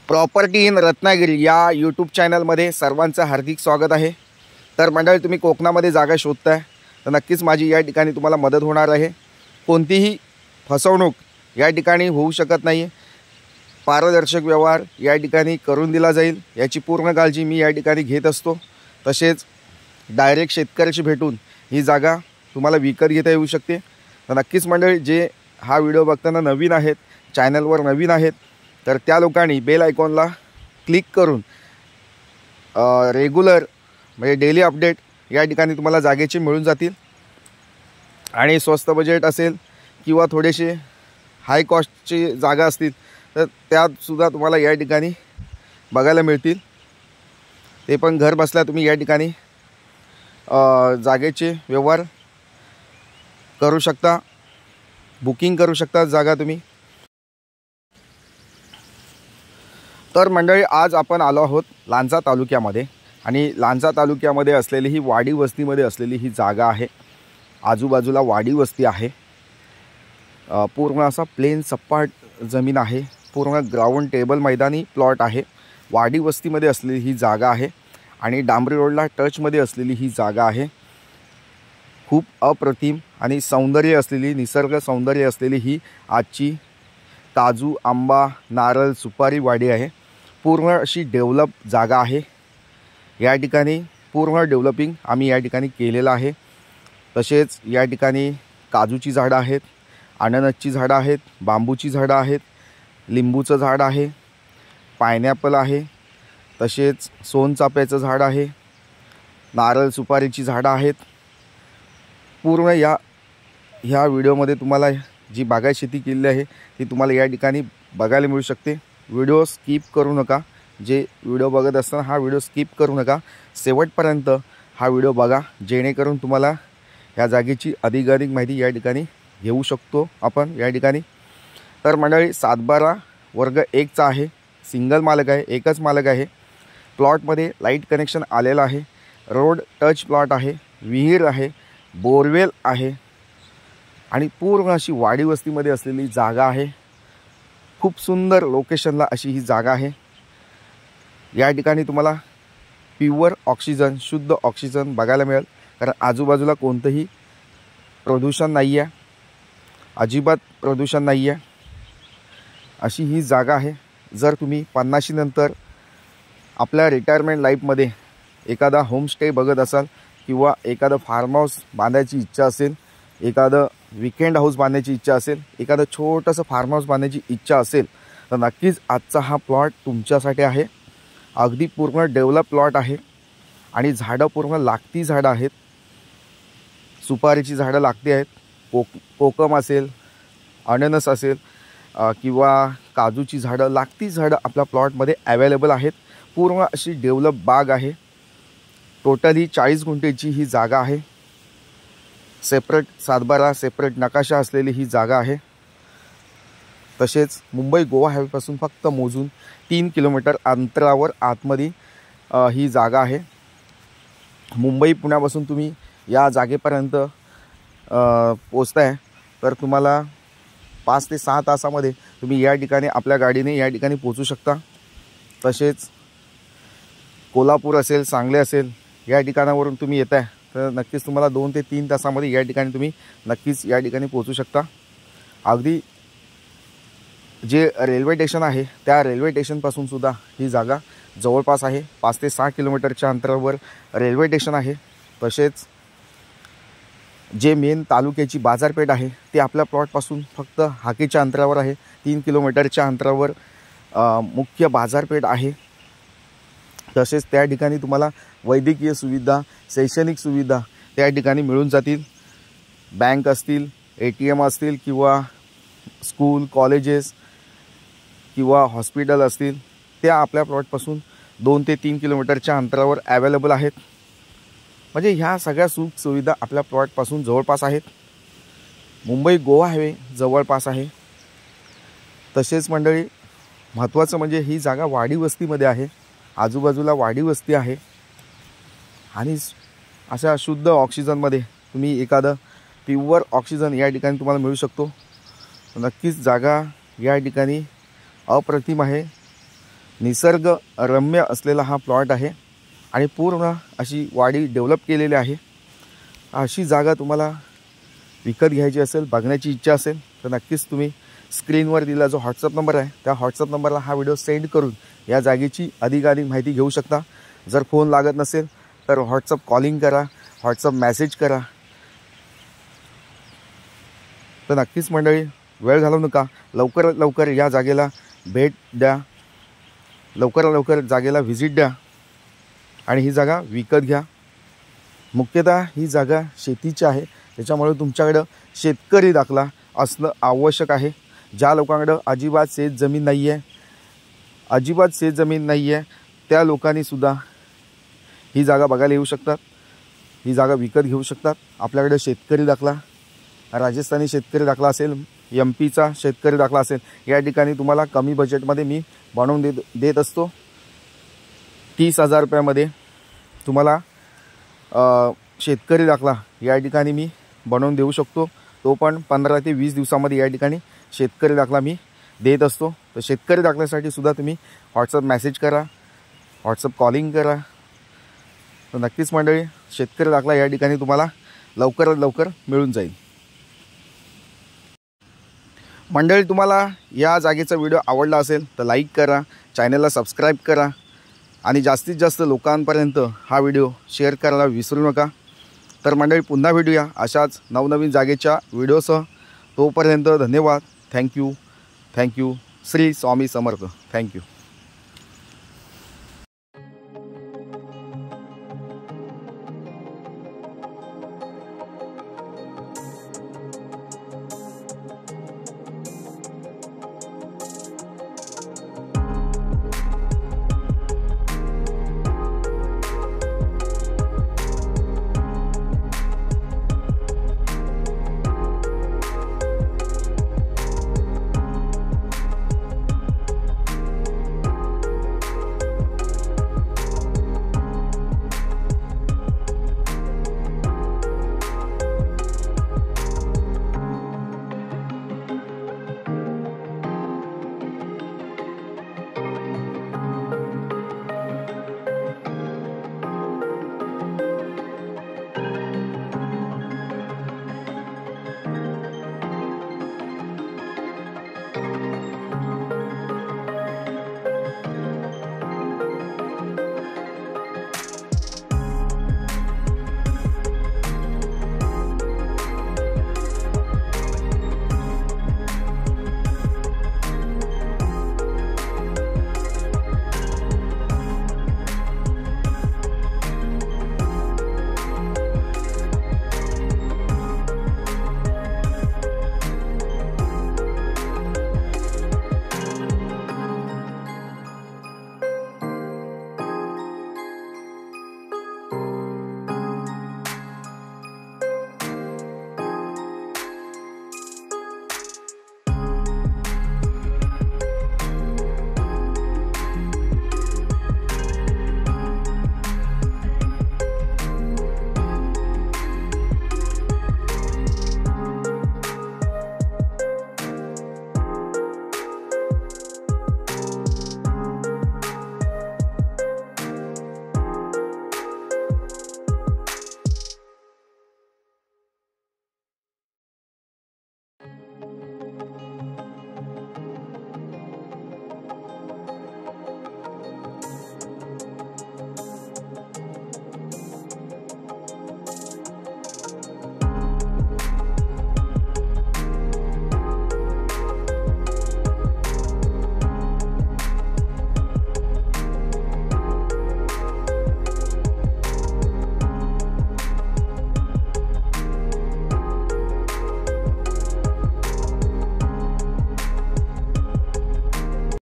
Property in Ratnagiri या YouTube चॅनलमध्ये सर्वांचं हार्दिक स्वागत आहे। तर मंडळी, तुम्ही कोकणामध्ये जागा शोधताय तर नक्कीच माझी या ठिकाणी तुम्हाला मदत होणार आहे। कोणतीही फसवणूक या ठिकाणी होऊ शकत नाही। पारदर्शक व्यवहार या ठिकाणी करून दिला जाईल याची पूर्ण काळजी मी या ठिकाणी घेत असतो। तसेच डायरेक्ट शेतकऱ्याशी भेटून ही जागा तुम्हाला विकत घेता येऊ शकते। तर नक्कीच मंडळी, जे हा व्हिडिओ बघताना नवीन आहेत, चॅनलवर नवीन आहेत, तर त्या लोकांनी बेल आयकॉनला क्लिक करून रेग्युलर म्हणजे डेली अपडेट या ठिकाणी तुम्हाला जागेचे मिळून जातील। आणि स्वस्त बजेट असेल किंवा थोडेसे हाय कॉस्टची जागा असतील तर त्यासुद्धा तुम्हाला या ठिकाणी बघायला मिळतील। ते पण घर बसल्या तुम्ही या ठिकाणी जागेचे व्यवहार करू शकता, बुकिंग करू शकता जागा तुम्ही। तर मंडळी, आज आपण आलो आहोत लांजा तालुक्यामध्ये आणि लांजा तालुक्यामध्ये असलेली ही वाडी वस्तीमध्ये असलेली ही जागा आहे। आजूबाजूला वाडी वस्ती आहे, पूर्ण असा प्लेन सपाट जमीन आहे, पूर्ण ग्राउंड टेबल मैदानी प्लॉट आहे। वाडी वस्तीमध्ये असलेली ही जागा आहे आणि डांबरी रोडला टचमध्ये असलेली ही जागा आहे। खूप अप्रतिम आणि सौंदर्य असलेली, निसर्ग सौंदर्य असलेली ही आजची काजू, आंबा, नारळ, सुपारी वाडी आहे। पूर्ण अशी डेव्हलप जागा आहे। या ठिकाणी पूर्ण डेव्हलपिंग आम्ही या ठिकाणी केलेलं आहे। तसेच या ठिकाणी काजूची झाडं आहेत, अननसची झाडं आहेत, बांबूची झाडं आहेत, लिंबूचं झाड आहे, पायनॅपल आहे, तसेच सोनचाफ्याचं झाड आहे, नारळ सुपारीची झाडं आहेत। पूर्ण ह्या व्हिडिओमध्ये तुम्हाला जी बागायत शेती केलेली आहे ती तुम्हाला या ठिकाणी बघायला मिळू शकते। व्हिडिओ स्किप करू नका। जे व्हिडिओ बघत असताना हा व्हिडिओ स्किप करू नका, शेवटपर्यंत हा व्हिडिओ बघा, जेणेकरून तुम्हाला ह्या जागेची अधिकाधिक माहिती या ठिकाणी घेऊ शकतो आपण या ठिकाणी। तर मंडळी, 7-12 वर्ग 1चा आहे, सिंगल मालक आहे, एकच मालक आहे। प्लॉटमध्ये लाईट कनेक्शन आलेलं आहे, रोड टच प्लॉट आहे, विहीर आहे, बोरवेल आहे आणि पूर्ण अशी वाडी वस्तीमध्ये असलेली जागा आहे। खूप सुंदर लोकेशनला अशी ही जागा आहे। या ठिकाणी तुम्हाला प्युअर ऑक्सिजन, शुद्ध ऑक्सिजन बघायला मिळेल, कारण आजूबाजूला कोणतंही प्रदूषण नाही आहे, अजिबात प्रदूषण नाही आहे, अशी ही जागा आहे। जर तुम्ही 50 नंतर आपल्या रिटायरमेंट लाईफमध्ये एखादा होमस्टे बघत असाल किंवा एखादं फार्म हाऊस बांधायची इच्छा असेल, एखादं वीकेंड हाऊस बांधण्याची इच्छा असेल, एखादं छोटंसं फार्म हाऊस बांधण्याची इच्छा असेल तर नक्कीच आजचा हा प्लॉट तुमच्यासाठी आहे। अगदी पूर्ण डेव्हलप प्लॉट आहे आणि झाडं पूर्ण लागती झाडं आहेत। सुपारीची झाडं लागती आहेत, कोकम असेल, अननस असेल किंवा काजूची झाडं, लागती झाडं आपल्या प्लॉटमध्ये अवेलेबल आहेत। पूर्ण अशी डेव्हलप बाग आहे। टोटली 40 गुंठेची ही जागा आहे। सेपरेट 7-12 सेपरेट नकाशा असलेली ही जागा आहे। तसेच मुंबई गोवा हायवेपासून फक्त मोजून 3 किलोमीटर अंतरावर आतमध्ये ही जागा आहे। मुंबई पुण्यापासून तुम्ही या जागेपर्यंत पोहोचताय तर तुम्हाला 5 ते 6 तासामध्ये तुम्ही या ठिकाणी आपल्या गाडीने या ठिकाणी पोहोचू शकता। तसेच कोल्हापूर असेल, सांगली असेल, या ठिकाणावरून तुम्ही येताय तर नक्कीच तुम्हाला 2 ते 3 तासामध्ये या ठिकाणी तुम्ही नक्कीच या ठिकाणी पोहोचू शकता। अगदी जे रेल्वे स्टेशन आहे त्या रेल्वे स्टेशनपासून सुद्धा ही जागा जवळपास आहे। 5 ते 6 किलोमीटरच्या अंतरावर रेल्वे स्टेशन आहे। तसेच जे मेन तालुक्याची बाजारपेठ आहे ते आपल्या प्लॉटपासून फक्त हाकेच्या अंतरावर आहे। 3 किलोमीटरच्या अंतरावर मुख्य बाजारपेठ आहे। तसेच त्या ठिकाणी तुम्हाला वैद्यकीय सुविधा, शैक्षणिक सुविधा त्या ठिकाणी मिळून जातील। बँक असतील, ATM असतील किंवा स्कूल, कॉलेजेस किंवा हॉस्पिटल असतील, त्या आपल्या प्लॉटपासून 2 ते 3 किलोमीटरच्या अंतरावर अवेलेबल आहेत। म्हणजे ह्या सगळ्या सुख सुविधा आपल्या प्लॉटपासून जवळपास आहेत। मुंबई गोवा हायवे जवळपास आहे। तसेच मंडळी, महत्त्वाचं म्हणजे ही जागा वाडी वस्तीमध्ये आहे, आजूबाजूला वाडी वस्ती आहे आणि अशा शुद्ध ऑक्सिजनमध्ये तुम्ही एखादं प्युअर ऑक्सिजन या ठिकाणी तुम्हाला मिळू शकतो। नक्कीच जागा या ठिकाणी अप्रतिम आहे। निसर्ग रम्य असलेला हा प्लॉट आहे आणि पूर्ण अशी वाडी डेव्हलप केलेली आहे। अशी जागा तुम्हाला विकत घ्यायची असेल, बघण्याची इच्छा असेल तर नक्कीच तुम्ही स्क्रीनवर दिलेला जो व्हॉट्सअप नंबर आहे त्या व्हॉट्सअप नंबरला हा व्हिडिओ सेंड करून या जागेची अधिकाधिक माहिती घेऊ शकता। जर फोन लागत नसेल तर व्हॉट्सअप कॉलिंग करा, व्हॉट्सअप मेसेज करा। तर नक्कीच मंडळी वेळ घालवू नका, लवकरात लवकर या जागेला भेट द्या, लवकरात लवकर जागेला व्हिजिट द्या आणि ही जागा विकत घ्या। मुख्यतः ही जागा शेतीची आहे, त्याच्यामुळे तुमच्याकडे शेतकरी दाखला असणं आवश्यक आहे। ज्या लोकांकडे अजिबात शेत जमीन नाही आहे, त्या लोकांनी सुद्धा ही जागा बघायला येऊ शकतात, ही जागा विकत घेऊ शकतात। आपल्याकडे शेतकरी दाखला, राजस्थानी शेतकरी दाखला असेल, एमपीचा शेतकरी दाखला असेल, या ठिकाणी तुम्हाला कमी बजेटमध्ये मी बनवून देत असतो। 30,000 रुपयामध्ये तुम्हाला शेतकरी दाखला या ठिकाणी मी बनवून देऊ शकतो। तो पण 15 ते 20 दिवसामध्ये या ठिकाणी शेतकरी दाखला मी देत असतो। तर शेतकरी दाखल्यासाठी सुद्धा तुम्ही व्हॉट्सअप मेसेज करा, व्हॉट्सअप कॉलिंग करा। तर नक्कीच मंडळी शेतकरी दाखला या ठिकाणी तुम्हाला लवकरात लवकर मिळून जाईल। मंडळी तुम्हाला या जागेचा व्हिडिओ आवडला असेल तर लाईक करा, चॅनलला सबस्क्राईब करा आणि जास्तीत जास्त लोकांपर्यंत हा व्हिडिओ शेअर करायला विसरू नका। तर मंडळी पुन्हा भेटूया अशाच नवनवीन जागेच्या व्हिडिओसह। तोपर्यंत धन्यवाद। थँक्यू। श्री स्वामी समर्थ। थँक्यू।